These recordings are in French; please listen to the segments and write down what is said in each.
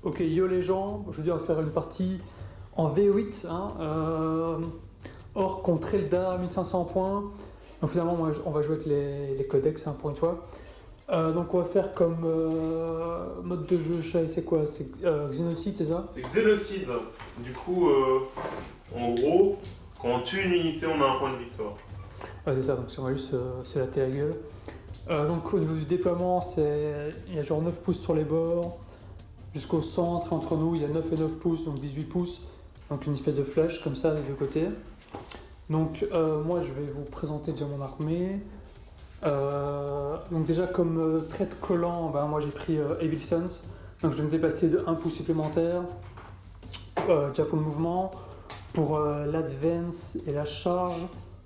Ok, yo les gens, aujourd'hui on va faire une partie en V8, hein, Orc contre Eldar, 1500 points. Donc finalement on va jouer avec les codex hein, pour une fois. Donc on va faire comme mode de jeu, c'est quoi? C'est Xenocide, c'est ça? C'est Xénocide. Du coup, en gros, quand on tue une unité, on a un point de victoire. Ouais c'est ça, donc si on va juste se latter la gueule. Donc au niveau du déploiement, il y a genre 9 pouces sur les bords, jusqu'au centre, entre nous il y a 9 et 9 pouces, donc 18 pouces. Donc une espèce de flèche comme ça des deux côtés. Donc moi je vais vous présenter déjà mon armée. Donc déjà comme trait de collant, ben, moi j'ai pris Evil Sons. Donc je vais me déplacer de 1 pouce supplémentaire. Déjà pour le mouvement. Pour l'advance et la charge,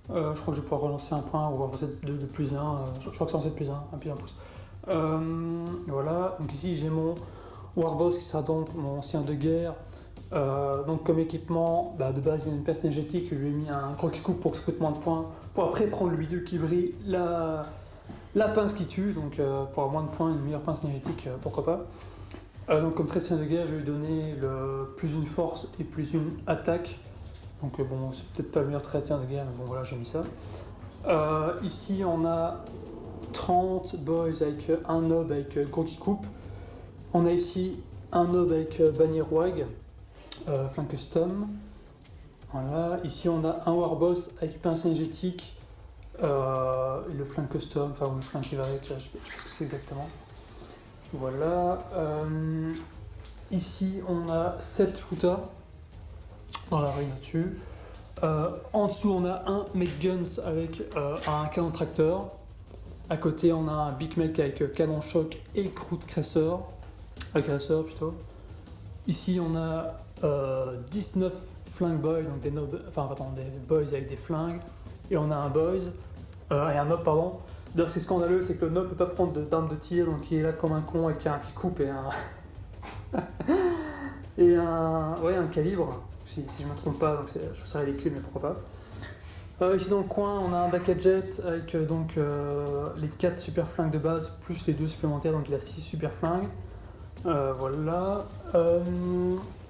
je crois que je vais pouvoir relancer un point ou avancer de plus 1. Je crois que c'est avancer de plus 1, un plus 1 pouce. Voilà, donc ici j'ai mon Warboss qui sera donc mon ancien de guerre. Donc comme équipement, bah, de base il y a une peste énergétique, je lui ai mis un croquis coupe pour que ça coûte moins de points. Pour après prendre le bidule qui brille, la pince qui tue, donc pour avoir moins de points, une meilleure pince énergétique, pourquoi pas. Donc comme trait de guerre, je vais lui donner plus une force et plus une attaque. Donc bon, c'est peut-être pas le meilleur trait de guerre, mais bon voilà, j'ai mis ça. Ici on a 30 boys avec un nob avec gros qui coupe. On a ici un nob avec bannière wag, flingue custom. Voilà. Ici on a un warboss avec pince énergétique et le flingue custom, enfin le flingue qui va avec, je sais pas ce que c'est exactement. Voilà. Ici on a 7 Huta dans la rue dessus. En dessous on a un Make Guns avec un canon tracteur. À côté on a un Big Mech avec canon choc et croûte agresseur plutôt. Ici on a 19 flingue boys, donc des boys avec des flingues. Et on a un boys, et un nob pardon. D'ailleurs ce qui est scandaleux c'est que le nob peut pas prendre d'arme de tir, donc il est là comme un con avec un qui coupe et un calibre, si je me trompe pas, donc je trouve ça ridicule mais pourquoi pas. Ici dans le coin on a un Dakajet avec les 4 super flingues de base plus les 2 supplémentaires, donc il a 6 super flingues. Voilà.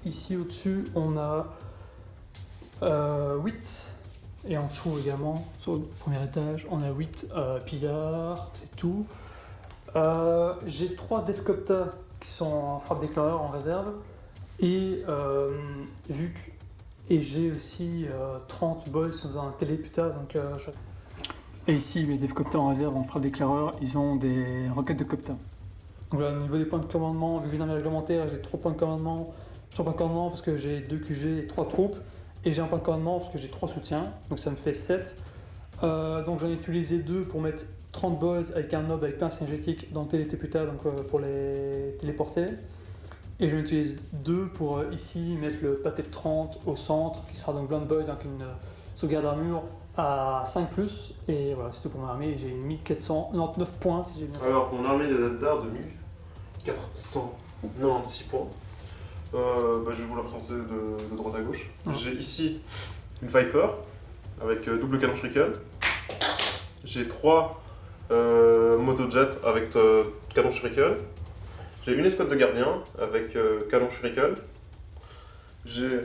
Ici au-dessus on a 8 et en dessous également sur le premier étage on a 8 pillards, c'est tout. J'ai 3 Devcopta qui sont en frappe d'éclaireur en réserve et j'ai aussi 30 boys sous un téléputa donc Et ici mes Devcopta en réserve en frappe d'éclaireur, ils ont des roquettes de Copta. Donc là, au niveau des points de commandement, vu que j'ai un réglementaire, j'ai 3 points de commandement. 3 points de commandement parce que j'ai 2 QG et 3 troupes. Et j'ai un point de commandement parce que j'ai 3 soutiens. Donc ça me fait 7. Donc j'en ai utilisé 2 pour mettre 30 boys avec un nob avec pince énergétique dans le téléputa, donc pour les téléporter. Et j'en utilise 2 pour ici mettre le pâté de 30 au centre, qui sera donc blind boys avec une sauvegarde d'armure à 5+. Et voilà, c'est tout pour mon armée. J'ai 1499 points si j'ai bien. Alors, mon armée de Eldar de 1496 points. Je vais vous la présenter de droite à gauche. J'ai ici une Viper avec double canon shuriken. J'ai 3 motojets avec canon shuriken. J'ai une escouade de gardiens avec canon shuriken. J'ai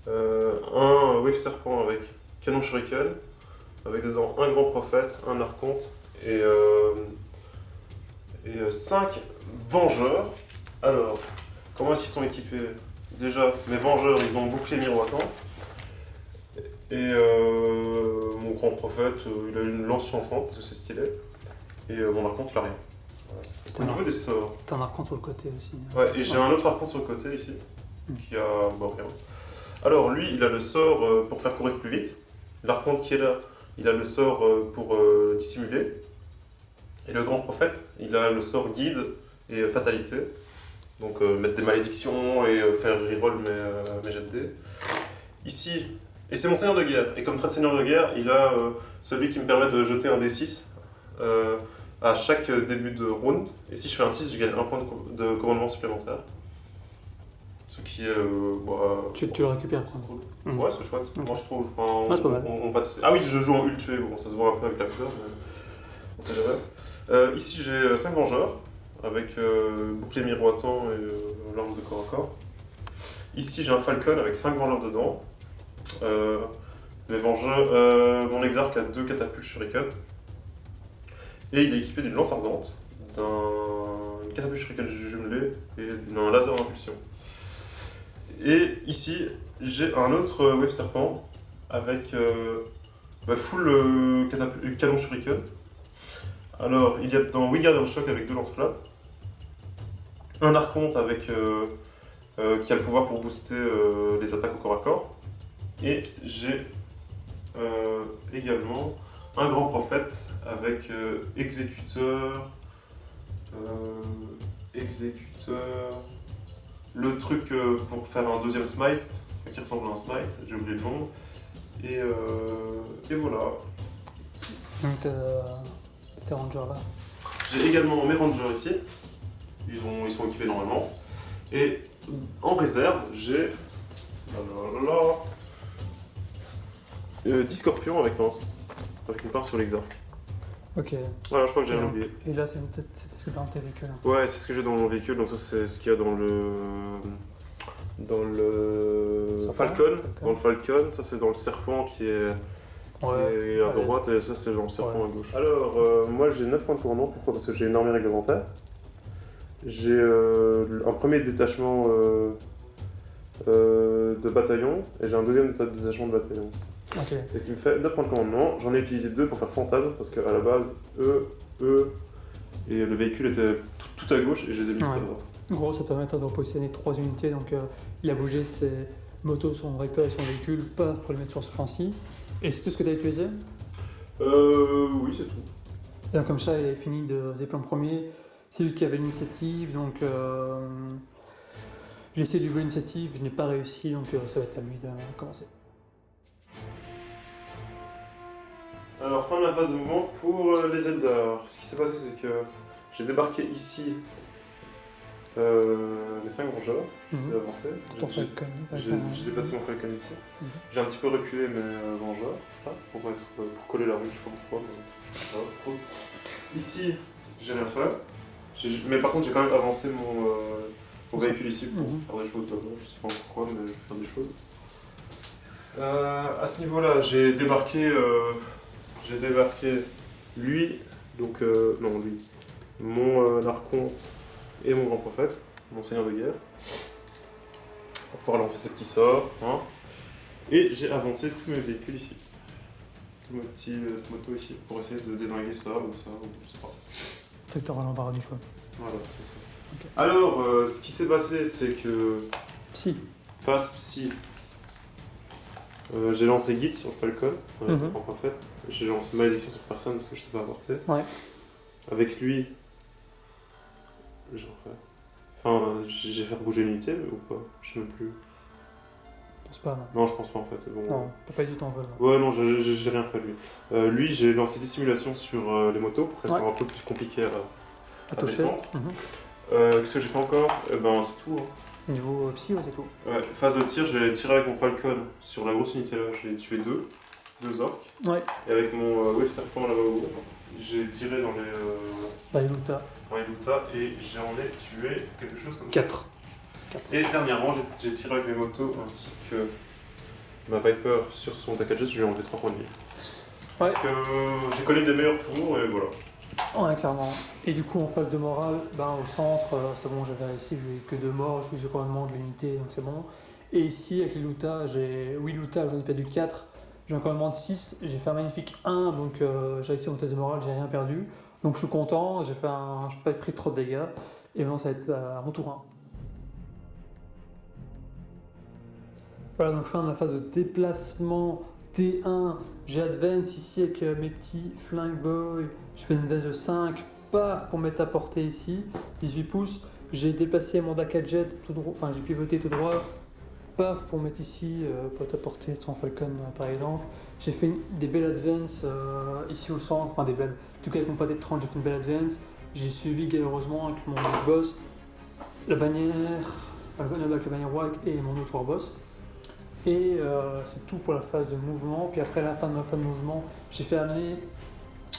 un wave serpent avec canon shuriken, avec dedans un grand prophète, un archonte et 5 vengeurs. Alors, comment est-ce qu'ils sont équipés? Déjà, mes vengeurs, ils ont bouclier miroitant. Et mon grand prophète, il a une lance changeante, parce que c'est stylé. Et mon archonte, il a rien. Voilà. Au niveau des sorts. T'as un archonte sur le côté aussi. Ouais, et j'ai un autre archonte sur le côté ici, qui a rien. Alors lui, il a le sort pour faire courir plus vite. L'archonte qui est là, il a le sort pour dissimuler. Et le grand prophète, il a le sort guide et fatalité. Donc mettre des malédictions et faire reroll mes jets de dés. Ici, et c'est mon seigneur de guerre. Et comme trait de seigneur de guerre, il a celui qui me permet de jeter un D6 à chaque début de round. Et si je fais un 6, je gagne un point de commandement supplémentaire. Ce qui est. Tu le récupères, quoi. Cool. Ouais, c'est chouette. Okay. Moi, je trouve. C'est pas mal. On va tester. Ah oui, je joue en ult tué. Bon, ça se voit un peu avec la couleur, mais on sait jamais. Ici, j'ai 5 vengeurs avec bouclier miroitant et l'arme de corps à corps. Ici j'ai un Falcon avec 5 vengeurs dedans. Mon exarque a 2 catapultes shuriken. Et il est équipé d'une lance ardente, d'une catapulte shuriken jumelée et d'un laser d'impulsion. Et ici j'ai un autre wave serpent avec full canon shuriken. Alors il y a dedans 8 gardiens de choc avec 2 lance-flammes. Un archonte avec, qui a le pouvoir pour booster les attaques au corps à corps. Et j'ai également un grand prophète avec exécuteur, le truc pour faire un deuxième smite, qui ressemble à un smite, j'ai oublié le nom. Et voilà. Donc tes rangers là. J'ai également mes rangers ici, ils sont équipés normalement. Et en réserve, j'ai 10 scorpions avec pince, avec une pince sur l'exarque. Ok. Voilà, je crois que j'ai rien oublié. Et là, c'était ce que t'as dans tes véhicules. Ouais, c'est ce que j'ai dans mon véhicule, donc ça c'est ce qu'il y a dans le Falcon. Dans le Falcon, ça c'est dans le serpent qui est à droite, et ça c'est dans le serpent à gauche. Alors, moi j'ai 9 points de tourment, pourquoi? Parce que j'ai une armée réglementaire. J'ai un premier détachement de bataillon, et j'ai un deuxième détachement de bataillon. Ok. Et qui me fait 9 points de commandement. J'en ai utilisé 2 pour faire fantasme, parce qu'à la base, eux, et le véhicule était tout à gauche, et je les ai mis tout à droite. En gros, ça permet de repositionner 3 unités, donc il a bougé ses motos, son Reaper et son véhicule, paf, pour les mettre sur ce flanc-ci. Et c'est tout ce que tu as utilisé? Oui, c'est tout. Et donc, comme ça, il avait fini de déployer le premier. C'est lui qui avait l'initiative, donc j'ai essayé de lui voler l'initiative, je n'ai pas réussi, donc ça va être à lui de commencer. Alors, fin de la phase de mouvement pour les Eldar. Ce qui s'est passé, c'est que j'ai débarqué ici les 5 rongeurs, c'est avancé. Ton Falcon. J'ai déplacé mon Falcon ici. J'ai un petit peu reculé mes rongeurs pour coller la rune, je sais pas pourquoi. Mais... voilà. Ici, j'ai rien fait. Mais par contre, j'ai quand même avancé mon véhicule ici pour faire des choses là-bas. Je sais pas pourquoi, mais je vais faire des choses. À ce niveau-là, j'ai débarqué lui, donc non lui, mon archonte et mon grand prophète, mon seigneur de guerre, pour pouvoir lancer ces petits sorts. Hein. Et j'ai avancé tous mes véhicules ici, tous mes petits motos ici, pour essayer de dézinguer ça, ou je sais pas. Peut-être que tu auras l'embarras du choix. Voilà, c'est ça. Okay. Alors, ce qui s'est passé, c'est que... Face psy. J'ai lancé guide sur le Falcon, grand prophète. J'ai lancé malédiction sur personne parce que je sais pas apporter. Ouais. Avec lui, j'ai fait bouger l'unité ou pas? Je sais même plus. Je pense pas, non. Non, je pense pas en fait. Bon, non, t'as pas eu du temps vol. Ouais, non, j'ai rien fait lui. Lui, j'ai lancé des simulations sur les motos pour qu'elles soient un peu plus compliquées à descendre. Qu'est-ce que j'ai fait encore? C'est tout. Hein. Niveau psy, c'est tout. Ouais, phase de tir, j'ai tiré avec mon Falcon sur la grosse unité là, j'ai tué deux orques. Ouais. Et avec mon wave serpent là-bas haut, j'ai tiré dans les. Dans les Luta. Et j'en ai tué quelque chose comme 4. Et dernièrement, j'ai tiré avec mes motos ainsi que ma Viper sur son Dakajet, je lui ai enlevé 3 points de vie. Ouais. Donc j'ai connu des meilleurs tours et voilà. Ouais, clairement. Et du coup, en phase de morale, au centre, c'est bon, j'avais réussi, j'ai eu que 2 morts, je suis au commandement de l'unité, donc c'est bon. Et ici, avec les Luta, j'ai 8 Luta, j'en ai perdu 4, j'ai un commandement de 6, j'ai fait un magnifique 1, donc j'ai réussi mon test de morale, j'ai rien perdu. Donc je suis content, j'ai pas pris trop de dégâts, et maintenant ça va être à mon tour 1. Voilà, donc fin de la phase de déplacement T1, j'ai advance ici avec mes petits flingue boys, je fais une advance de 5, paf, pour mettre à portée ici, 18 pouces, j'ai déplacé mon Dakajet tout droit, enfin j'ai pivoté tout droit, paf, pour mettre ici, pour être à portée de son Falcon par exemple, j'ai fait des belles advances ici au centre, enfin des belles, en tout cas avec mon pâté de 30 j'ai fait une belle advance, j'ai suivi galeureusement avec mon boss, la bannière, Falcon avec la bannière WAG et mon autre boss. Et c'est tout pour la phase de mouvement. Puis après la fin de ma phase de mouvement, j'ai fait amener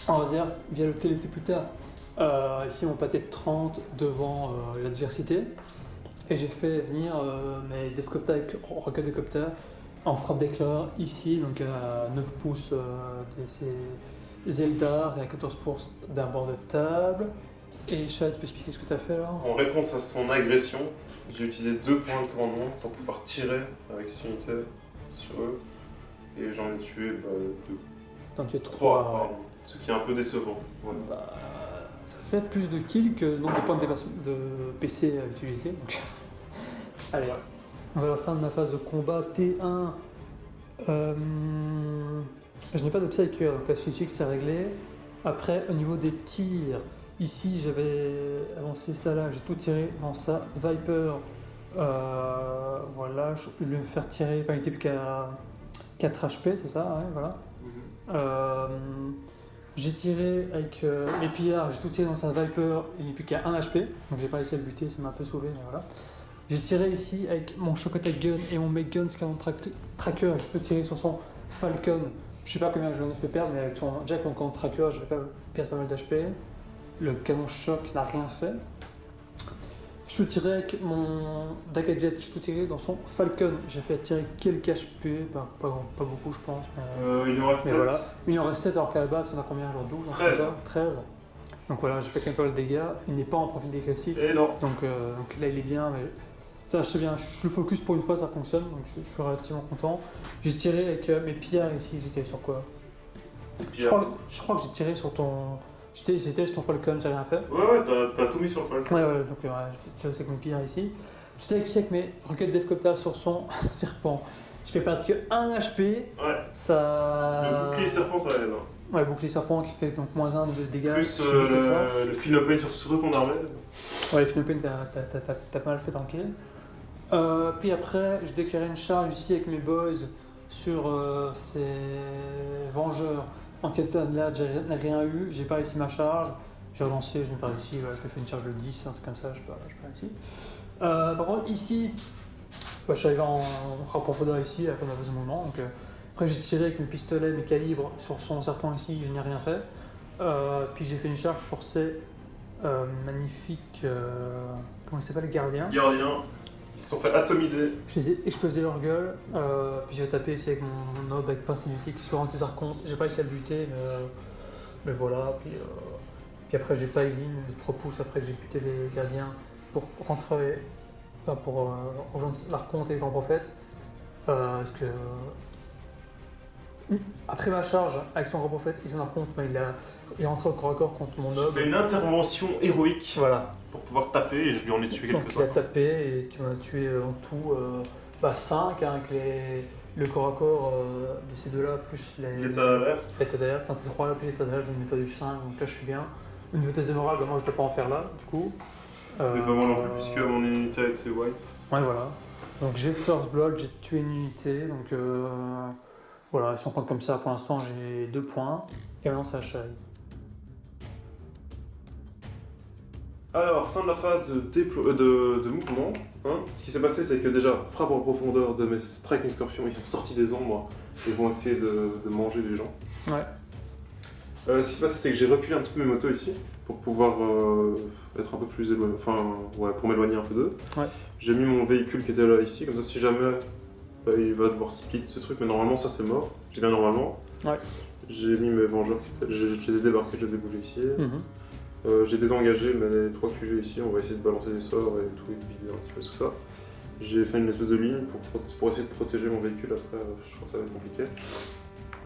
en réserve via le TLT plus tard. Ici, mon pâté de 30 devant l'adversité. Et j'ai fait venir mes DevCopter avec Rocket Decopter en frappe d'éclair ici, donc à 9 pouces des Eldar et à 14 pouces d'un bord de table. Et Chad, tu peux expliquer ce que tu as fait là? En réponse à son agression, j'ai utilisé 2 points de commandement pour pouvoir tirer avec cette unité sur eux. Et j'en ai tué 2. T'en tues 3, 3. pardon. Ce qui est un peu décevant. Voilà. Bah, ça fait plus de kills que le nombre de points de PC à utiliser. Donc. Allez, on va à la fin de ma phase de combat T1. Je n'ai pas de Psyker, donc la physique c'est réglé. Après, au niveau des tirs, ici j'avais avancé ça là, j'ai tout tiré dans ça. Viper, voilà, je vais me faire tirer, enfin il était plus qu'à 4 HP, c'est ça, ouais, voilà. J'ai tiré avec mes pillards, j'ai tout tiré dans sa Viper, il n'est plus qu'à 1 HP, donc j'ai pas réussi à le buter, ça m'a un peu sauvé, mais voilà. J'ai tiré ici avec mon Shock Attack Gun et mon Make Gun Scanner Tracker, j'ai tout tiré sur son Falcon. Je sais pas combien je lui ai fait perdre, mais avec son Jack, mon canon Tracker, je vais perdre pas mal d'HP. Le canon Choc n'a rien fait. Je suis tiré avec mon Daka Jet, j'ai tout tiré dans son Falcon. J'ai fait tirer quelques HP, pas beaucoup je pense. Il en reste 7. Voilà. Il en reste 7 alors qu'à la base on a combien, genre 12? 13. Donc voilà, j'ai fait quand même pas mal de dégâts. Il n'est pas en profil dégressif. Et non. Donc là il est bien, mais ça je sais bien, je le focus pour une fois, ça fonctionne, donc je suis relativement content. J'ai tiré avec mes pillards ici, j'ai tiré sur quoi? Je crois que j'ai tiré sur ton. J'ai tiré sur ton Falcon, j'ai rien fait. Ouais, t'as tout mis sur le Falcon. Ouais, donc j'ai tiré avec mes pillards ici. J'ai tiré ici avec mes Rocket Devcopter sur son serpent. Je fais perdre que 1 HP. Ouais. Ça. Le bouclier serpent, ça aide. Hein. Ouais, bouclier serpent qui fait donc moins 1 de dégâts. Plus le Finopane sur ton armée. Ouais, le Finopane, t'as pas mal fait tanker. Puis après, je déclarais une charge ici avec mes boys sur ces vengeurs. En quête de là, j'ai rien eu, j'ai pas réussi ma charge. J'ai relancé, je n'ai pas réussi, voilà, je vais fait une charge de 10, un truc comme ça, je n'ai pas réussi. Par contre, ici, je suis arrivé en rapport Foda ici, à la fin de la phase de mouvement. Donc, après, j'ai tiré avec mes pistolets, mes calibres sur son serpent ici, je n'ai rien fait. Puis j'ai fait une charge sur ces magnifiques. Comment ils s'appellent, les gardiens? Ils se sont fait atomiser. Je les ai explosé leur gueule, puis j'ai tapé ici avec mon nob avec pince élitique sur anti-archonte. J'ai pas réussi à le buter, mais voilà. Puis après j'ai pas ligne de 3 pouces après que j'ai buté les gardiens pour rentrer, enfin pour rejoindre l'archonte et les grands prophètes. Parce que après ma charge avec son grand prophète et son archonte, il est rentré au corps à corps contre mon nob. J'ai fait une intervention héroïque. Voilà. Pour pouvoir taper et je lui en ai tué quelques-uns. Donc il a tapé et tu m'as tué en tout 5 avec le corps à corps de ces deux-là, plus l'état d'alerte. L'état d'alerte, enfin ces trois-là, plus l'état d'alerte, je n'ai pas eu 5, donc là je suis bien. Une vitesse de morale, bah, moi je ne dois pas en faire là, du coup. Mais pas moi non plus, puisque mon unité a été wipe. Ouais, voilà. Donc j'ai First Blood, j'ai tué une unité, donc voilà, si on compte comme ça, pour l'instant j'ai 2 points, et maintenant c'est Achai. Alors, fin de la phase de mouvement. Hein. Ce qui s'est passé, c'est que déjà, frappe en profondeur de mes Striking Scorpions, ils sont sortis des ombres et vont essayer de manger les gens. Ouais. Ce qui s'est passé, c'est que j'ai reculé un petit peu mes motos ici pour pouvoir être un peu plus éloigné, pour m'éloigner un peu d'eux. Ouais. J'ai mis mon véhicule qui était là ici, comme ça, si jamais il va devoir split ce truc, mais normalement, ça c'est mort. J'ai bien normalement. Ouais. J'ai mis mes vengeurs, je les ai débarqués, je les ai bougés ici. J'ai désengagé mes 3 QG ici, on va essayer de balancer des sorts et tout, et de vider un petit peu tout ça. J'ai fait une espèce de ligne pour essayer de protéger mon véhicule, après je crois que ça va être compliqué.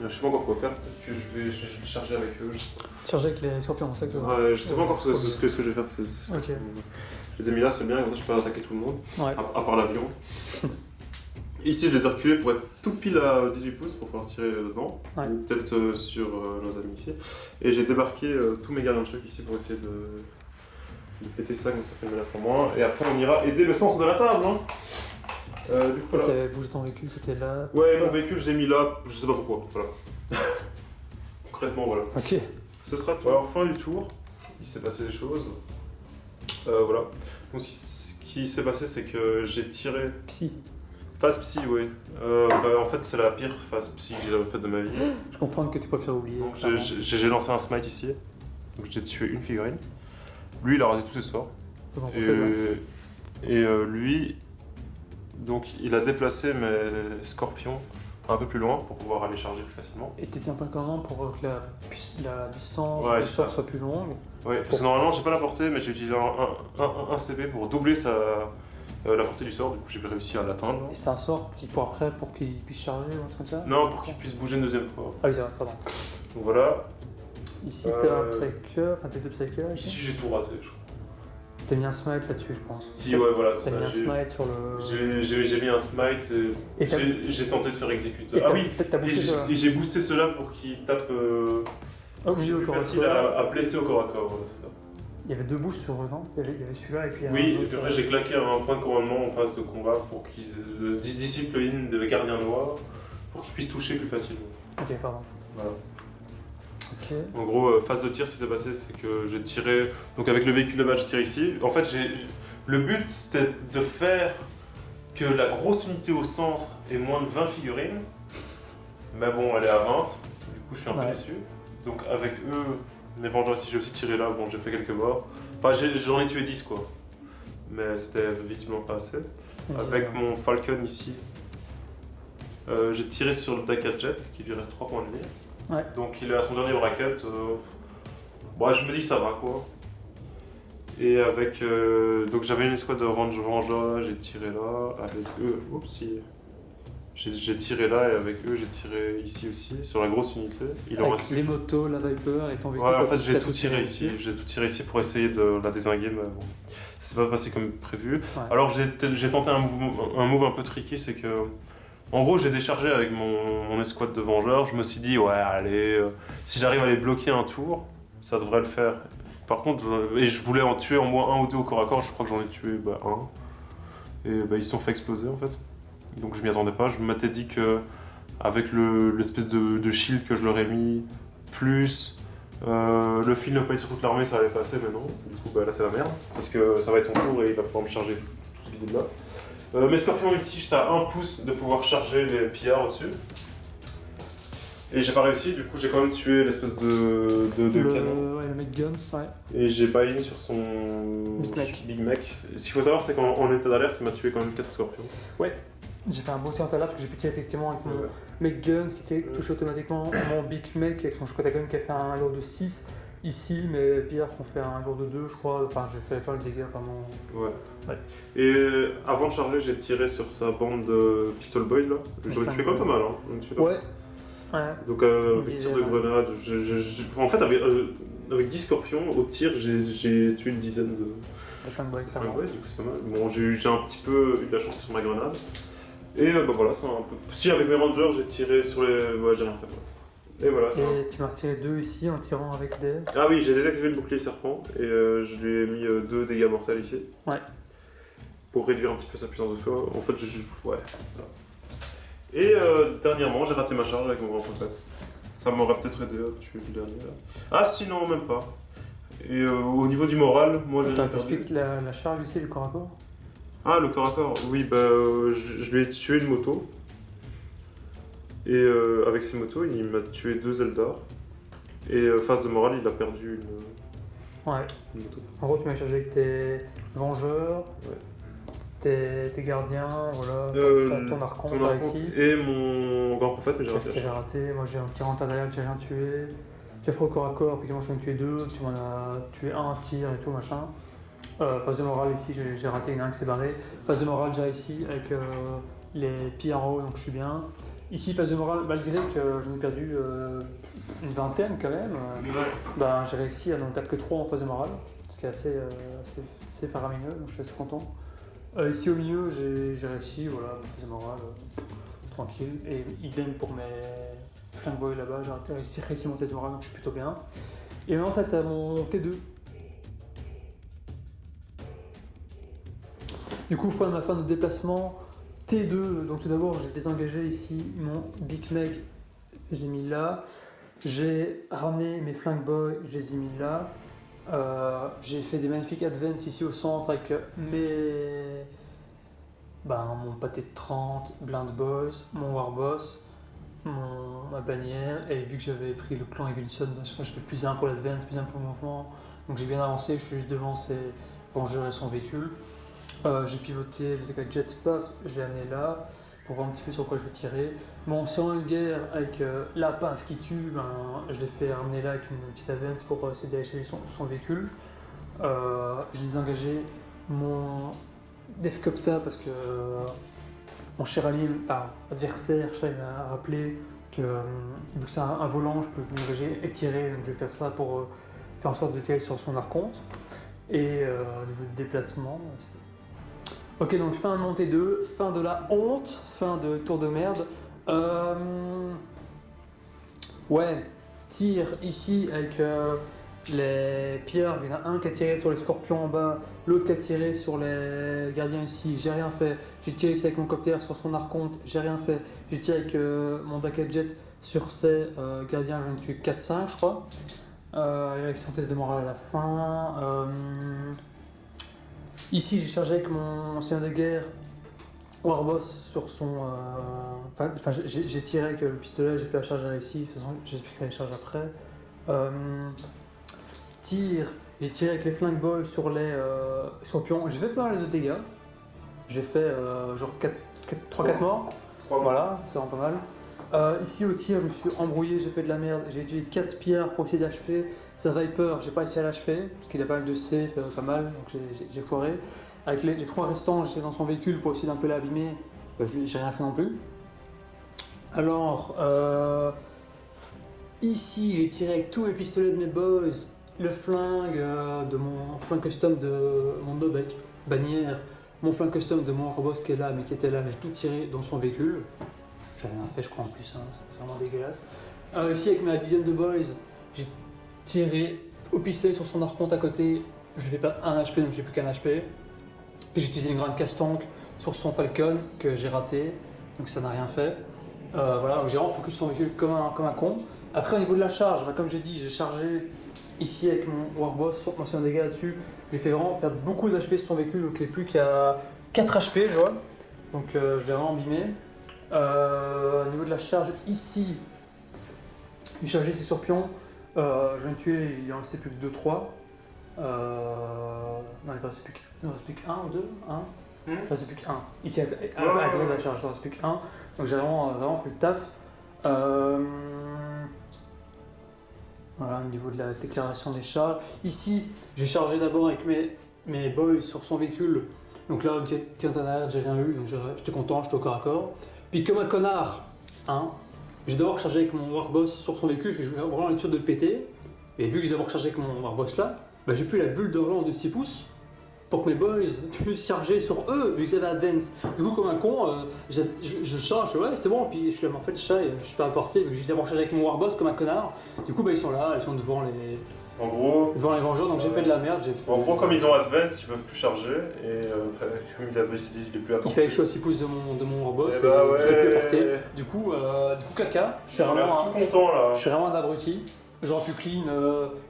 Je sais pas encore quoi faire, peut-être que je vais charger avec eux. Charger avec les scorpions, c'est ça que ouais, je sais pas encore ce que je vais faire. Ok. Je les ai mis là, c'est bien, comme ça je peux attaquer tout le monde, ouais. à part l'avion. Ici, je les ai reculés pour être tout pile à 18 pouces pour pouvoir tirer dedans, ouais. ou peut-être sur nos amis ici. Et j'ai débarqué tous mes gardiens de choc ici pour essayer de péter ça, comme ça fait une menace en moins. Et après, on ira aider le centre de la table. Hein. Du coup, voilà. T'avais bougé ton véhicule, c'était là. Ouais, mon véhicule, j'ai mis là, je sais pas pourquoi. Voilà. Concrètement, voilà. Ok. Ce sera tout. Alors, fin du tour, il s'est passé des choses. Voilà. Donc, ce qui s'est passé, c'est que j'ai tiré. Psy. Phase psy, oui. En fait, c'est la pire phase psy que j'ai jamais faite de ma vie. Je comprends que tu préfères oublier. Donc, clairement. j'ai lancé un smite ici. Donc, j'ai tué une figurine. Lui, il a rasé tous ses sorts. Comment on Et, fait, là lui, donc, il a déplacé mes scorpions un peu plus loin pour pouvoir aller charger plus facilement. Et tu tiens pas comment pour que la distance Ouais, du c'est sort ça. soit plus longue. Oui, parce que normalement, j'ai pas la portée, mais j'ai utilisé un CP pour doubler la portée du sort. Du coup, j'ai réussi à l'atteindre. Et c'est un sort qui pour après pour qu'il puisse charger ou un truc comme ça. Non, pour qu'il puisse bouger une deuxième fois. Ah oui, c'est vrai, pardon. Donc voilà. Ici t'as un psyker, enfin t'as deux psychers. Ici, j'ai tout raté, je crois. T'as mis un smite là-dessus, je pense. Si, ouais, voilà, c'est T'as mis ça. un smite sur le. J'ai mis un smite Et et j'ai tenté de faire exécuter. Et Ah oui, peut-être t'as boosté ça. et j'ai boosté cela pour qu'il tape. Au C'est milieu au plus corps à facile corps. à blesser au corps à corps, voilà, c'est ça. Il y avait deux boosts sur eux, non il y avait celui-là et puis un Oui, et autre, puis après j'ai claqué un point de commandement en phase de combat pour qu'ils disciplinent des gardiens noirs pour qu'ils puissent toucher plus facilement. Ok, pardon. Voilà. Ok. En gros, phase de tir, ce qui s'est passé, c'est que j'ai tiré. Donc avec le véhicule de base, j'ai tiré ici. En fait, le but c'était de faire que la grosse unité au centre ait moins de 20 figurines. Mais bon, elle est à 20. Du coup, je suis un peu Ouais. déçu. Donc avec eux, mes vengeurs ici, j'ai aussi tiré là. Bon, j'ai fait quelques morts. Enfin, j'en ai tué 10 quoi. Mais c'était visiblement pas assez. Avec mon Falcon ici, j'ai tiré sur le Dakar Jet qui lui reste 3 points de vie. Ouais. Donc il est à son dernier bracket. Bon, je me dis que ça va quoi. Et avec. Donc j'avais une escouade de Vengeurs, j'ai tiré là. Avec eux. Oups, j'ai tiré là et avec eux j'ai tiré ici aussi, sur la grosse unité. Il en Avec reste. les motos, la Viper et ton véhicule. Ouais, en t'as- fait j'ai t'as tout tiré ici. dessus. J'ai tout tiré ici pour essayer de la dézinguer, mais bon. Ça s'est pas passé comme prévu. Ouais. Alors j'ai tenté un move un peu tricky, c'est que. En gros, je les ai chargés avec mon escouade de vengeurs. Je me suis dit, ouais, allez, si j'arrive à les bloquer un tour, ça devrait le faire. Par contre, je voulais en tuer au moins un ou deux au corps à corps. Je crois que j'en ai tué un. Et ils se sont fait exploser en fait. Donc je m'y attendais pas. Je m'étais dit que avec l'espèce de shield que je leur ai mis, plus le fil no pain sur toute l'armée, ça allait passer, mais non. Du coup, là c'est la merde. Parce que ça va être son tour et il va pouvoir me charger tout ce vide là. Mes scorpions ici, j'étais à 1 pouce de pouvoir charger les pillards au-dessus. Et j'ai pas réussi, du coup j'ai quand même tué l'espèce de canon. Ouais, le mec Guns, ouais. Et j'ai buy-in sur son Big Mac. Ce qu'il faut savoir, c'est qu'en état d'alerte, il m'a tué quand même 4 scorpions. J'ai fait un bon tir en talent parce que j'ai pu tirer effectivement avec mon Ouais. mec Guns qui touche automatiquement mon Big Mac avec son Shkotagon qui a fait un lourd de 6 ici, mais Pierre qu'on fait un lourd de 2, je crois. Enfin, je fais pas le dégât vraiment. Ouais. Ouais. Et avant de charger, j'ai tiré sur sa bande de Pistol Boy là. J'en ai tué quand même pas mal. Hein. J'en ai tué pas mal. Ouais. Ouais. Donc avec tir de dizaine, ouais. grenade, en fait avec 10 scorpions au tir, j'ai tué une dizaine de. Le flingue-boy, Ah clairement. ouais, du coup c'est pas mal. Bon, j'ai un petit peu eu de la chance sur ma grenade. Et voilà, c'est un peu. Si avec mes rangers, j'ai tiré sur les. Ouais, j'ai rien fait. Ouais. Et voilà, ça. Et tu m'as retiré 2 ici en tirant avec des. Ah oui, j'ai désactivé le bouclier serpent et je lui ai mis 2 dégâts mortels ici. Ouais. Pour réduire un petit peu sa puissance de feu. En fait, ouais. Voilà. Et dernièrement, j'ai raté ma charge avec mon grand complet. Ça m'aurait peut-être aidé à tuer le dernier là. Ah si, non, même pas. Et au niveau du moral, moi j'ai. Attends, perdu. t'expliques la charge ici, le corps à corps. Ah, le corps à corps, oui, je lui ai tué une moto. Et avec ces motos, il m'a tué 2 Eldar. Et phase de morale, il a perdu Ouais. une moto. En gros, tu m'as chargé avec tes vengeurs, tes gardiens, voilà, ton archon, Ton t'as archon réussi. et mon grand prophète, mais j'ai raté la J'ai charge. raté, moi j'ai un tir en derrière que j'ai rien tué. Puis après au corps à corps, effectivement j'en ai tué 2, tu m'en as tué un tir et tout machin. Phase de morale ici, j'ai raté, il y en a un qui s'est barré. Phase de morale déjà ici avec les PRO, donc je suis bien. Ici, phase de morale, malgré que j'en ai perdu une vingtaine quand même, ben, j'ai réussi à n'en perdre que 3 en phase de morale, ce qui est assez faramineux, donc je suis assez content. Ici au milieu, j'ai réussi, voilà, ma phase de morale, tranquille. Et idem pour mes flingue boys là-bas, j'ai réussi mon test de morale, donc je suis plutôt bien. Et maintenant, c'est à mon T2. Du coup, fin de ma fin de déplacement, T2, donc tout d'abord j'ai désengagé ici mon Big Mac, je l'ai mis là. J'ai ramené mes Flank Boys, je les ai mis là. J'ai fait des magnifiques advance ici au centre avec mon pâté de 30, Blind Boys, mon Warboss, ma bannière, et vu que j'avais pris le clan Evolution, à chaque fois je fais plus un pour l'advance, plus un pour le mouvement, donc j'ai bien avancé, je suis juste devant ces Vengeurs et son véhicule. J'ai pivoté le TK Jet, paf, je l'ai amené là, pour voir un petit peu sur quoi je vais tirer. Mon Serment de guerre avec la pince qui tue, je l'ai fait ramener là avec une petite advance pour essayer d'aller chercher son véhicule. Je les ai engagés mon Defcopta parce que mon cher ami, adversaire, il m'a rappelé que vu que c'est un volant, je peux m'engager et tirer, donc je vais faire ça pour faire en sorte de tirer sur son archonte. Et au niveau de déplacement. Ok, donc fin de montée 2, fin de la honte, fin de tour de merde. Ouais, tir ici avec les pierres. Il y en a un qui a tiré sur les scorpions en bas, l'autre qui a tiré sur les gardiens ici. J'ai rien fait. J'ai tiré ici avec mon copter sur son archonte, j'ai rien fait. J'ai tiré avec mon Daka Jet sur ces gardiens, j'en ai tué 4-5 je crois. Avec son test de morale à la fin. Ici, j'ai chargé avec mon ancien de guerre Warboss sur son. J'ai tiré avec le pistolet, j'ai fait la charge ici. De toute façon, j'expliquerai les charges après. J'ai tiré avec les flingue boys sur les scorpions. J'ai fait pas mal de dégâts. J'ai fait genre 3-4 morts. Voilà, c'est vraiment pas mal. Ici au tir, je me suis embrouillé, j'ai fait de la merde. J'ai utilisé 4 pierres pour essayer d'achever. Sa Viper, j'ai pas réussi à l'achever, parce qu'il a pas mal de C, pas mal, donc j'ai foiré. Avec les 3 restants, j'étais dans son véhicule pour essayer d'un peu l'abîmer. J'ai rien fait non plus. Alors, ici, j'ai tiré avec tous mes pistolets de mes boys, le flingue de mon flingue custom de mon Nobek, bannière, mon flingue custom de mon Warboss qui est là, mais qui était là, j'ai tout tiré dans son véhicule. J'ai rien fait, je crois en plus, hein. C'est vraiment dégueulasse. Ici, avec ma dizaine de boys, j'ai tiré au pistolet sur son archonte à côté. Je lui fais pas un HP, donc j'ai plus qu'un HP. J'ai utilisé une grande casse-tank sur son Falcon que j'ai raté, donc ça n'a rien fait. Voilà, donc j'ai vraiment focus son véhicule comme un con. Après, au niveau de la charge, comme j'ai dit, j'ai chargé ici avec mon Warboss sur mon dégâts là-dessus. J'ai fait vraiment perdre beaucoup d'HP sur son véhicule, donc il n'est plus qu'à 4 HP, je vois. Donc je l'ai vraiment abîmé. Au niveau de la charge ici, j'ai chargé ses scorpions. Je viens de tuer, il en restait plus que 2-3. Non, il ne reste plus qu'un ou deux. Il ne reste plus qu'un. Ici, à la charge, il ne reste plus qu'un. Donc j'ai vraiment fait le taf. Voilà, au niveau de la déclaration des charges. Ici, j'ai chargé d'abord avec mes boys sur son véhicule. Donc là, tiens, j'ai rien eu, donc j'étais content, j'étais au corps à corps. Puis comme un connard, j'ai d'abord chargé avec mon Warboss sur son véhicule, parce que je voulais vraiment être sûr de le péter. Et vu que j'ai d'abord chargé avec mon Warboss là, j'ai plus la bulle de relance de 6 pouces pour que mes boys puissent charger sur eux, vu que c'est la advance. Du coup, comme un con, je charge, ouais, c'est bon, puis je suis là, mais en fait, je suis pas à portée, donc j'ai d'abord chargé avec mon Warboss comme un connard. Du coup, ils sont là, ils sont devant les Vengeurs, donc j'ai fait de la merde. En gros, comme ils ont advance, ils peuvent plus charger, et comme il a décidé, il est plus à portée. Il fallait que je sois à 6 pouces de mon Warboss, et ouais. je l'ai plus à portée. Du coup, caca, je suis vraiment un abruti. J'aurais pu clean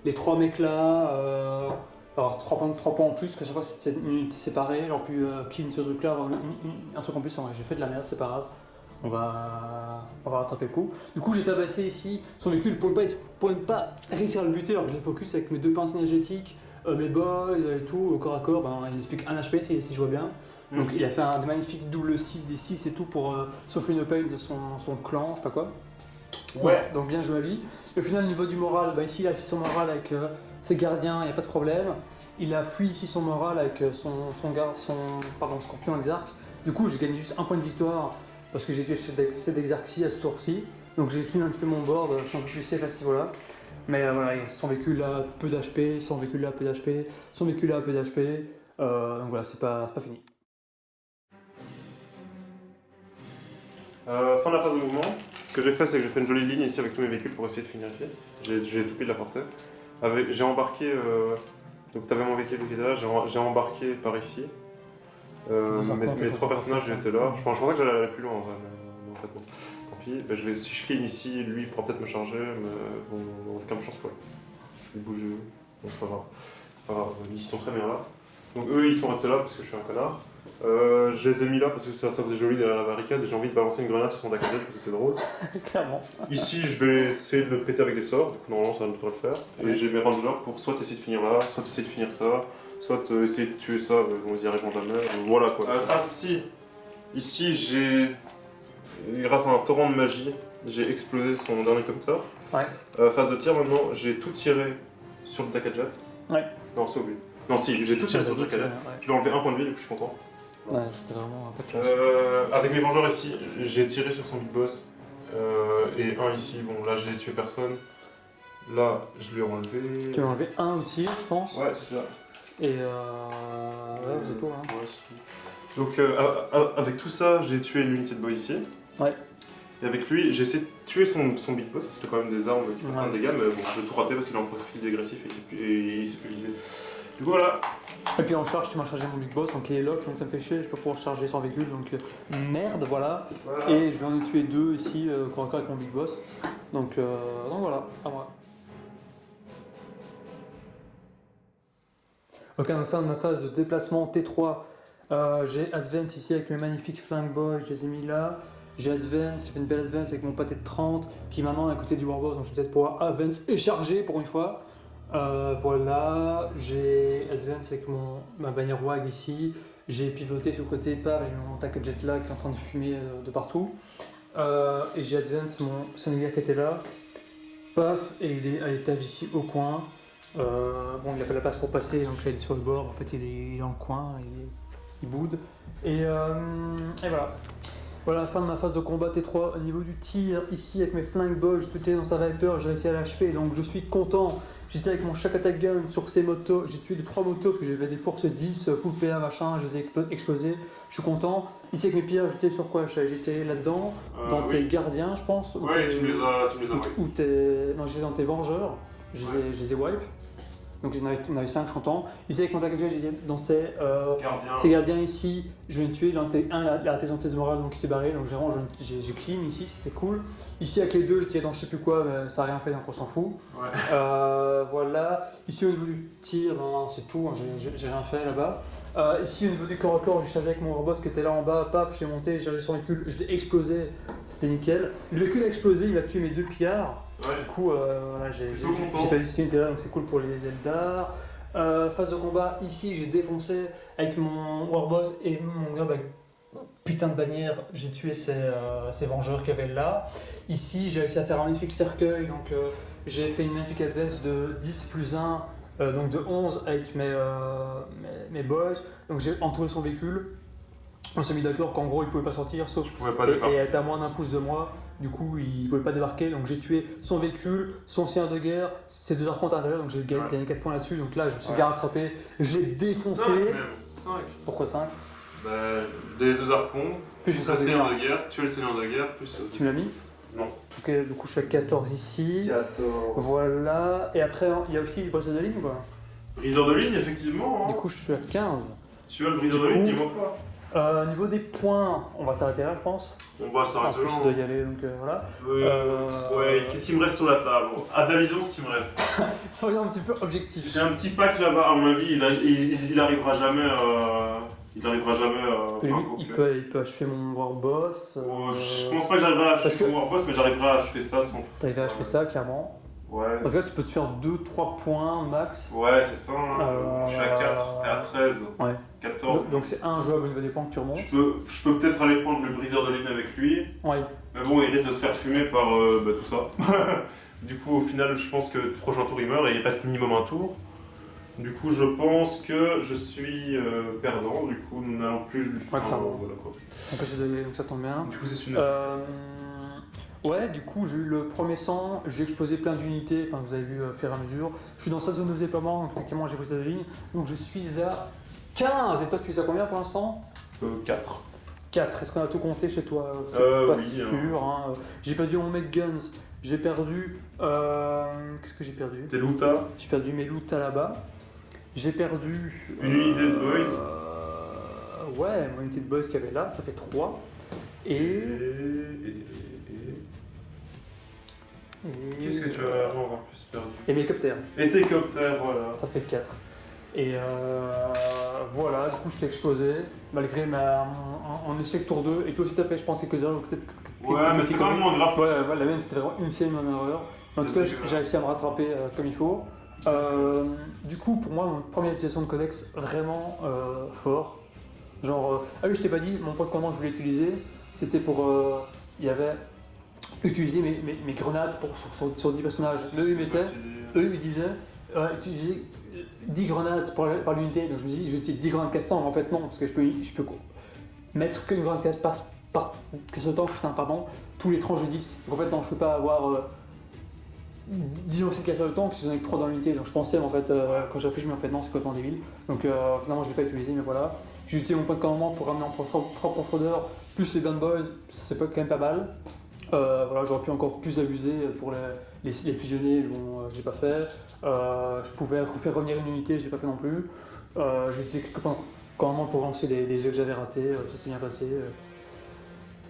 les 3 mecs là, avoir 3 points en plus, qu'à chaque fois c'était une unité séparée, j'aurais pu clean ce truc là, avoir un truc en plus. En vrai, j'ai fait de la merde, c'est pas grave. On va rattraper le coup. Du coup, j'ai tabassé ici son véhicule pour ne pas réussir à le buter, alors que je l'ai focus avec mes 2 pinces énergétiques, mes boys et tout, au corps à corps. Il ne plus qu'un HP si je vois bien. Donc il a fait un magnifique double 6 des 6 et tout pour souffler une pain de son clan, je sais pas quoi. Ouais, donc bien joué à lui. Et au final, au niveau du moral, ici il a affiché son moral avec ses gardiens, il n'y a pas de problème. Il a fui ici son moral avec son scorpion exarque. Du coup, j'ai gagné juste un point de victoire parce que j'ai tué cet exarque-ci à ce tour-ci. Donc j'ai fini un petit peu mon board, je suis un peu plus safe à ce niveau-là. Mais voilà, son véhicule là, peu d'HP, son véhicule là, peu d'HP, son véhicule là, peu d'HP. Donc voilà, c'est pas fini. Fin de la phase de mouvement. Ce que j'ai fait, c'est que j'ai fait une jolie ligne ici avec tous mes véhicules pour essayer de finir ici. J'ai tout pris de la portée. J'ai embarqué. Donc, tu avais mon véhicule qui était là, j'ai embarqué par ici. Mes 3 personnages étaient là. Je pensais que j'allais aller plus loin en vrai, mais en fait, non. Tant pis. Si je clean ici, lui il pourra peut-être me charger, mais bon, aucun chance pour lui. Je vais bouger. Bon, c'est pas grave. Ils sont très bien là. Donc eux, ils sont restés là parce que je suis un connard. Je les ai mis là parce que ça faisait joli derrière la barricade et j'ai envie de balancer une grenade sur son deck parce que c'est drôle. Clairement. Ici, je vais essayer de le péter avec des sorts, donc normalement ça devrait le faire. Et j'ai mes rangers pour soit essayer de finir là, soit essayer de finir ça, soit essayer de tuer ça, bon, ils y arriveront jamais. Voilà quoi. Si, ici j'ai. Grâce à un torrent de magie, j'ai explosé son dernier copter. Ouais. Phase de tir maintenant, j'ai tout tiré sur le Dakajet. Ouais. Non, c'est oublié. Non, si, j'ai tout tiré sur le Dakajet. Je lui ai enlevé un point de vie, du coup je suis content. Ouais, c'était vraiment un peu de chance. Avec mes vengeurs ici, j'ai tiré sur son big boss. Et un ici, bon là j'ai tué personne. Là, je lui ai enlevé. Tu as enlevé un au tir, je pense. Ouais, c'est ça. Et ouais, c'est tout. Hein. Ouais, c'est tout. Donc avec tout ça, j'ai tué l'unité de boy ici. Ouais. Et avec lui, j'ai essayé de tuer son big boss parce qu'il a quand même des armes qui font plein de dégâts, mais bon, j'ai tout raté parce qu'il est en profil dégressif et il s'est plus visé. Du coup, voilà. Et puis en charge, tu m'as chargé mon big boss, donc il est lock, donc ça me fait chier, je peux pouvoir charger sans véhicule, donc merde, voilà. Et je vais en tuer 2 ici, corps à corps avec mon big boss. Donc voilà, à moi. Ok, donc fin de ma phase de déplacement T3, j'ai Advance ici avec mes magnifiques Flank Boys, je les ai mis là. J'ai Advance, j'ai fait une belle Advance avec mon pâté de 30 qui maintenant est à côté du Warboss, donc je vais peut-être pouvoir Advance et charger pour une fois. Voilà, j'ai Advance avec ma bannière WAG ici, j'ai pivoté sur le côté épave avec mon tac jet lag qui est en train de fumer de partout. Et j'ai Advance mon Sonegar qui était là, paf, et il est à l'étage ici au coin. Bon, il n'a pas la place pour passer, donc j'allais sur le bord, en fait il est dans le coin, il boude. Et voilà. Voilà la fin de ma phase de combat T3. Au niveau du tir, ici avec mes flingue boys, j'ai tout tiré dans sa Viper, j'ai réussi à l'achever, donc je suis content. J'ai tiré avec mon Shack Attack Gun sur ces motos, j'ai tué les 3 motos parce que j'avais des forces 10, full PA machin, je les ai explosés, je suis content. Ici avec mes pierres, j'ai tiré sur quoi? J'ai tiré là-dedans, dans tes gardiens je pense. Ouais, tu me les as Non, j'étais dans tes vengeurs, je les ai wipe. Donc on avait 5, je suis content. Ici avec mon attaque j'ai dans ces gardiens ici, je vais le tuer. Il en restait un, il a raté son test de morale donc il s'est barré. Donc j'ai clean ici, c'était cool. Ici avec les deux, je tiré dans je sais plus quoi, mais ça n'a rien fait donc on s'en fout. Ouais. Voilà. Ici au niveau du tir, non, c'est tout, hein, j'ai rien fait là-bas. Ici au niveau du corps à corps, j'ai chargé avec mon boss qui était là en bas, paf, j'ai monté, j'ai chargé son véhicule, je l'ai explosé, c'était nickel. Le véhicule a explosé, il a tué mes 2 pillards. Ouais. Du coup, voilà, j'ai pas vu cette unité là, donc c'est cool pour les Eldar. Phase de combat, ici j'ai défoncé avec mon Warboss et mon gars, putain de bannière, j'ai tué ces vengeurs qu'il y avait là. Ici j'ai réussi à faire un magnifique cercueil, donc j'ai fait une magnifique advance de 10 plus 1, donc de 11 avec mes boys. Donc j'ai entouré son véhicule. On s'est mis d'accord qu'en gros il pouvait pas sortir, sauf et était à moins d'un pouce de moi. Du coup, il pouvait pas débarquer, donc j'ai tué son véhicule, son seigneur de guerre, ses 2 archontes à l'intérieur, donc j'ai gagné 4 points là-dessus. Donc là, je me suis bien rattrapé, je l'ai défoncé. 5 même. 5. Pourquoi 5? Des 2 archons, plus le seigneur de guerre, tuer le seigneur de guerre, plus. Tu me l'as mis? Non. Ok, du coup, je suis à 14 ici. 14. Voilà, et après, il y a aussi le briseur de ligne ou quoi? Briseur de ligne, effectivement. Hein. Du coup, je suis à 15. Tu as le briseur de ligne, dis-moi pas. Au niveau des points, on va s'arrêter là, je pense. On va s'arrêter là. Je dois y aller, donc voilà. Ouais, qu'est-ce qui me reste sur la table? Analysons ce qui me reste. Soyons un petit peu objectifs. J'ai un petit pack là-bas, à mon avis, il arrivera jamais. Il arrivera jamais. Il peut achever mon Warboss. Je pense pas que j'arriverai à achever mon Warboss, mais j'arriverai à achever ça sans. T'arriveras à achever ça, clairement. Ouais. Parce que là, tu peux te faire 2-3 points max. Ouais, c'est ça. Hein. Je suis à 4, t'es à 13. Ouais. 14. Donc c'est injouable au niveau des points que tu remontes. Je peux peut-être aller prendre le briseur de ligne avec lui. Ouais. Mais bon, il risque de se faire fumer par tout ça. Du coup, au final, je pense que le prochain tour il meurt et il reste minimum un tour. Du coup, je pense que je suis perdant. Du coup, nous n'allons plus. Ouais, clairement. Voilà, quoi. Donc ça tombe bien. Du coup, c'est une. Ouais, du coup, j'ai eu le premier sang, j'ai explosé plein d'unités, enfin vous avez vu au fur et à mesure. Je suis dans sa zone de déploiement, donc effectivement j'ai pris sa ligne. Donc je suis à 15. Et toi, tu es à combien pour l'instant? 4. 4. Est-ce qu'on a tout compté chez toi? C'est pas oui, sûr. Hein. J'ai perdu mon mec Guns, j'ai perdu. Qu'est-ce que j'ai perdu? Tes Luta. J'ai perdu mes Luta là-bas. J'ai perdu. Une unité de boys. Ouais, mon unité de boys qu'il y avait là, ça fait 3. Qu'est-ce que tu vas avoir plus perdu? Et mes coptères. Et tes coptères, voilà. Ça fait 4. Et voilà, du coup je t'ai explosé, malgré mon échec tour 2, et toi aussi t'as fait je pense quelques erreurs, peut-être Ouais, mais c'était quand même moins grave. Ouais, la mienne c'était vraiment une seule erreur. Mais en tout cas j'ai réussi à me rattraper comme il faut. Du coup pour moi, mon première utilisation de codex vraiment fort. Genre, ah oui je t'ai pas dit, mon point de commande que je voulais utiliser, c'était pour... il y avait utiliser mes grenades sur 10 personnages. Eux ils disaient, utiliser 10 grenades par l'unité, donc je me dis je vais utiliser 10 grenades casse-temps, en fait non, parce que je peux mettre qu'une grenade par pardon, tous les tranches de 10. Donc en fait non, je peux pas avoir 10 lancers de casseurs de temps, parce que j'en ai que 3 dans l'unité, donc je pensais en fait, quand j'ai réfléchi, mais en fait non, c'est complètement débile. Donc finalement je l'ai pas utilisé, mais voilà. J'ai utilisé mon point de commandement pour ramener en propre profondeur, plus les Band Boys, c'est quand même pas mal. Voilà, j'aurais pu encore plus abuser pour les fusionner, bon, je l'ai pas fait. Je pouvais faire revenir une unité, je l'ai pas fait non plus. J'ai utilisé quelques points commandement pour lancer des jeux que j'avais ratés, ça s'est bien passé.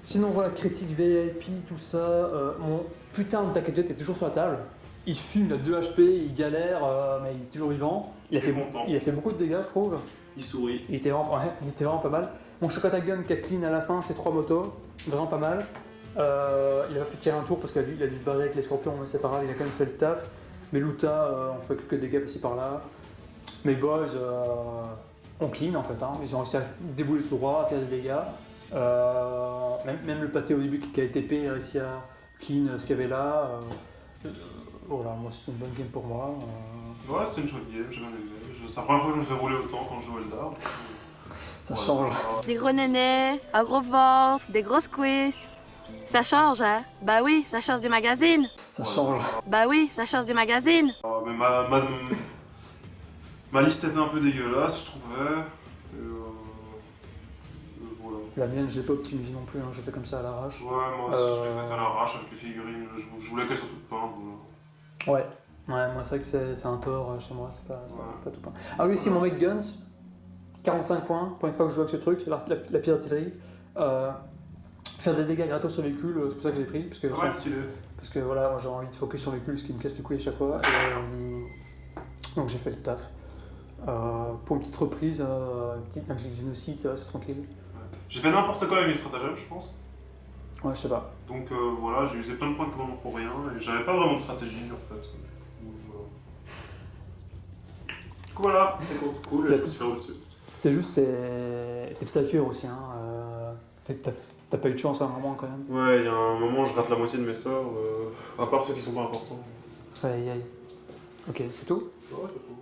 Sinon voilà, critique VIP, tout ça. Mon putain de Takejet est toujours sur la table. Il fume, il a 2 HP, il galère, mais il est toujours vivant. Il a fait beaucoup de dégâts, je trouve. Il sourit. Il était vraiment pas mal. Mon Shokata Gun qui a clean à la fin, c'est 3 motos, vraiment pas mal. Il a pu tirer un tour parce qu'il a dû se barrer avec les scorpions, mais c'est pas grave, il a quand même fait le taf. Mes Luta ont fait quelques dégâts par-ci par-là. Mes boys ont clean en fait, hein. Ils ont réussi à débouler tout droit, à faire des dégâts. Même le pâté au début qui a été TP a réussi à clean ce qu'il y avait là. Voilà, moi c'était une bonne game pour moi. Ouais, c'était une chouette game, j'ai bien aimé. C'est la première fois que je me fais rouler autant quand je joue Eldar. Ça change. Des gros nénés, un gros ventre, des grosses cuisses. Ça change, hein? Bah oui, ça change des magazines. Ça change. Bah oui, ça change des magazines. Mais ma liste était un peu dégueulasse, je trouvais. Voilà. La mienne, je l'ai pas optimisée non plus, hein. J'ai fait comme ça à l'arrache. Ouais, moi aussi je l'ai faite à l'arrache avec les figurines. Je voulais qu'elles soient toutes peintes. Voilà. Ouais, moi c'est vrai que c'est un tort chez moi, c'est pas tout peint. Ah oui, si mon mec Guns, 45 points pour une fois que je joue avec ce truc, la pire artillerie. Faire des dégâts gratos sur le véhicule, c'est pour ça que j'ai pris. Parce que voilà, moi j'ai envie de focus sur le véhicule, ce qui me casse les couilles à chaque fois. Donc j'ai fait le taf. Pour une petite reprise, un petit Xenocide, c'est tranquille. J'ai fait n'importe quoi avec mes stratagèmes, je pense. Ouais, je sais pas. Donc voilà, j'ai usé plein de points de commandement pour rien et j'avais pas vraiment de stratégie en fait. Du coup voilà, c'était cool, je me suis fait au-dessus. C'était juste tes psalcures aussi, hein. T'as pas eu de chance à un moment quand même. Ouais, il y a un moment je rate la moitié de mes sorts, à part ceux qui sont pas importants. Aïe aïe. Ok, c'est tout? Ouais, c'est tout.